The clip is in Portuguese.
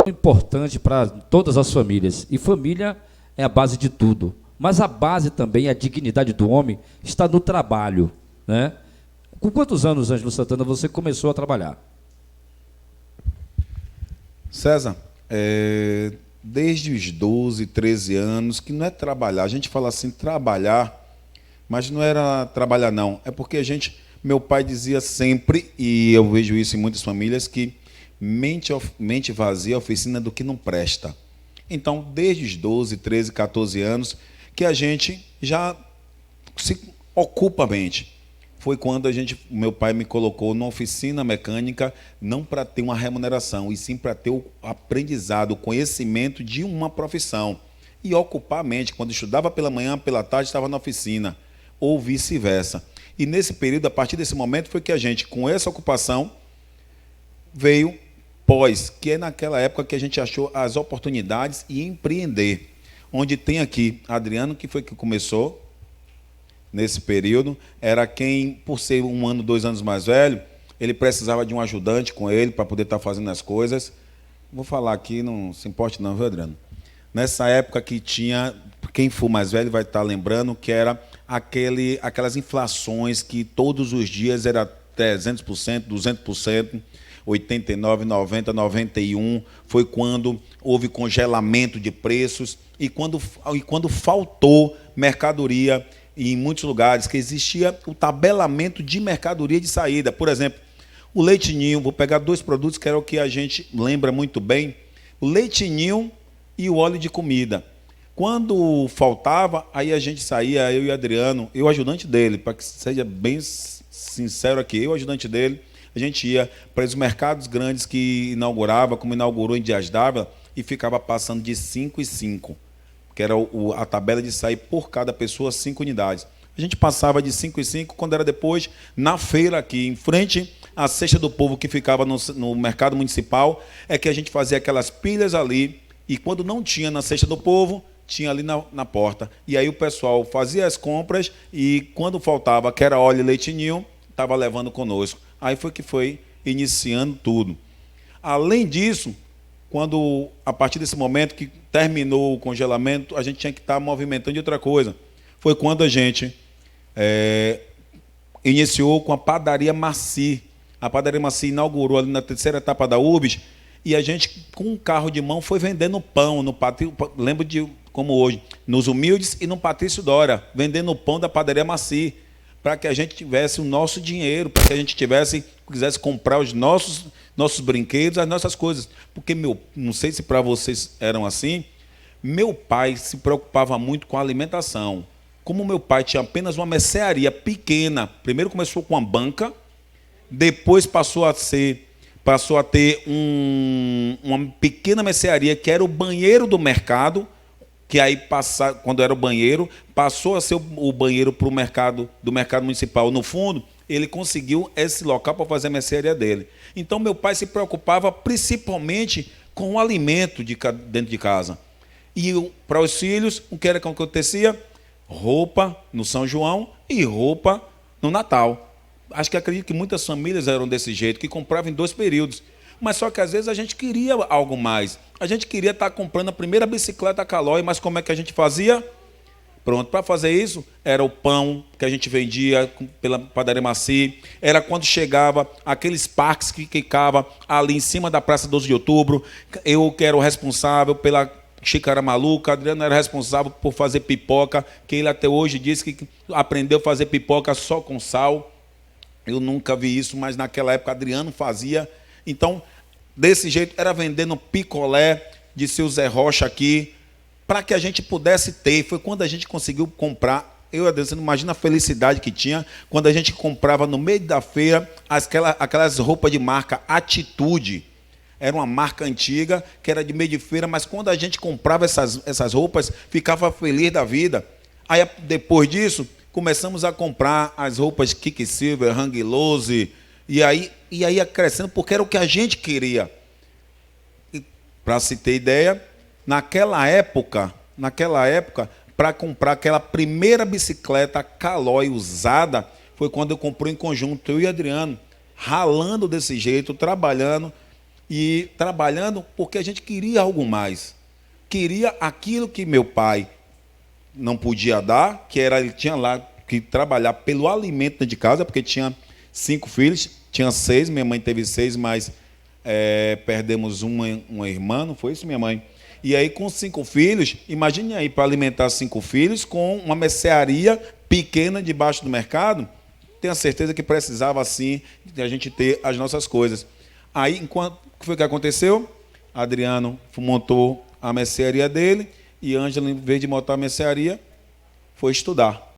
Importante para todas as famílias. E família é a base de tudo. Mas a base também, a dignidade do homem, está no trabalho, né? Com quantos anos, Ângelo Santana, você começou a trabalhar? César, desde os 12, 13 anos, que não é trabalhar. A gente fala assim, trabalhar, mas não era trabalhar, não. É porque meu pai dizia sempre, e eu vejo isso em muitas famílias, que mente vazia é oficina do que não presta. Então, desde os 12, 13, 14 anos, que a gente já se ocupa a mente. Foi quando meu pai me colocou numa oficina mecânica, não para ter uma remuneração, e sim para ter o aprendizado, o conhecimento de uma profissão. E ocupar a mente. Quando estudava pela manhã, pela tarde, estava na oficina, ou vice-versa. E nesse período, a partir desse momento, foi que a gente, com essa ocupação, veio pós, que é naquela época que a gente achou as oportunidades e empreender. Onde tem aqui Adriano, que foi que começou nesse período, era quem, por ser 1 ano, 2 anos mais velho, ele precisava de um ajudante com ele para poder estar fazendo as coisas. Vou falar aqui, não se importe não, viu, Adriano? Nessa época que tinha, quem for mais velho vai estar lembrando, que era aquelas inflações que todos os dias era 300%, 200%, 89, 90, 91, foi quando houve congelamento de preços e quando faltou mercadoria em muitos lugares, que existia o tabelamento de mercadoria de saída. Por exemplo, o leite ninho, vou pegar 2 produtos que era o que a gente lembra muito bem, o leite ninho e o óleo de comida. Quando faltava, aí a gente saía, eu e Adriano, eu ajudante dele, para que seja bem sincero aqui, eu ajudante dele, a gente ia para os mercados grandes que inaugurava, como inaugurou em Dias d'Ávila, e ficava passando de 5 em 5, que era a tabela de sair por cada pessoa, 5 unidades. A gente passava de 5 em 5, quando era depois, na feira aqui, em frente à Cesta do Povo, que ficava no mercado municipal, é que a gente fazia aquelas pilhas ali, e quando não tinha na Cesta do Povo, tinha ali na porta. E aí o pessoal fazia as compras, e quando faltava, que era óleo e leite ninho, estava levando conosco. Aí foi iniciando tudo. Além disso, a partir desse momento que terminou o congelamento, a gente tinha que estar movimentando de outra coisa. Foi quando a gente iniciou com a Padaria Maci. A Padaria Maci inaugurou ali na 3ª etapa da UBS, e a gente, com um carro de mão, foi vendendo pão, lembro de como hoje, nos Humildes e no Patrício Dória, vendendo o pão da Padaria Maci, para que a gente tivesse o nosso dinheiro, para que a gente quisesse comprar os nossos brinquedos, as nossas coisas. Porque, não sei se para vocês eram assim, meu pai se preocupava muito com a alimentação. Como meu pai tinha apenas uma mercearia pequena, primeiro começou com uma banca, depois passou a ter uma pequena mercearia, que era o banheiro do mercado, que aí, quando era o banheiro, passou a ser o banheiro para o mercado, do mercado municipal. No fundo, ele conseguiu esse local para fazer a mercearia dele. Então, meu pai se preocupava principalmente com o alimento dentro de casa. E para os filhos, o que era que acontecia? Roupa no São João e roupa no Natal. Acredito que muitas famílias eram desse jeito, que compravam em 2 períodos. Mas só que às vezes a gente queria algo mais. A gente queria estar comprando a primeira bicicleta Caloi, mas como é que a gente fazia? Pronto, para fazer isso, era o pão que a gente vendia pela Padaria Maci, era quando chegava aqueles parques que ficavam ali em cima da Praça 12 de Outubro, eu que era o responsável pela Xícara Maluca, Adriano era responsável por fazer pipoca, que ele até hoje disse que aprendeu a fazer pipoca só com sal. Eu nunca vi isso, mas naquela época Adriano fazia. Então, desse jeito, era vendendo picolé de seu Zé Rocha aqui, para que a gente pudesse ter. Foi quando a gente conseguiu comprar. Eu, Adriano, você não imagina a felicidade que tinha quando a gente comprava no meio da feira aquelas roupas de marca Atitude. Era uma marca antiga, que era de meio de feira, mas quando a gente comprava essas roupas, ficava feliz da vida. Aí, depois disso, começamos a comprar as roupas Kiki Silver, Hang Lose, e aí ia crescendo, porque era o que a gente queria. Para se ter ideia, naquela época, para comprar aquela primeira bicicleta Caloi usada, foi quando eu comprei em conjunto, eu e Adriano, ralando desse jeito, trabalhando. e trabalhando porque a gente queria algo mais. Queria aquilo que meu pai não podia dar, que era, ele tinha lá que trabalhar pelo alimento dentro de casa, porque tinha 5 filhos, tinha 6, minha mãe teve 6, mas perdemos uma irmã, não foi isso, minha mãe? E aí, com 5 filhos, imagine aí, para alimentar 5 filhos, com uma mercearia pequena debaixo do mercado, tenho certeza que precisava, assim, de a gente ter as nossas coisas. Aí, enquanto, o que foi que aconteceu? Adriano montou a mercearia dele, e Ângela, em vez de montar a mercearia, foi estudar.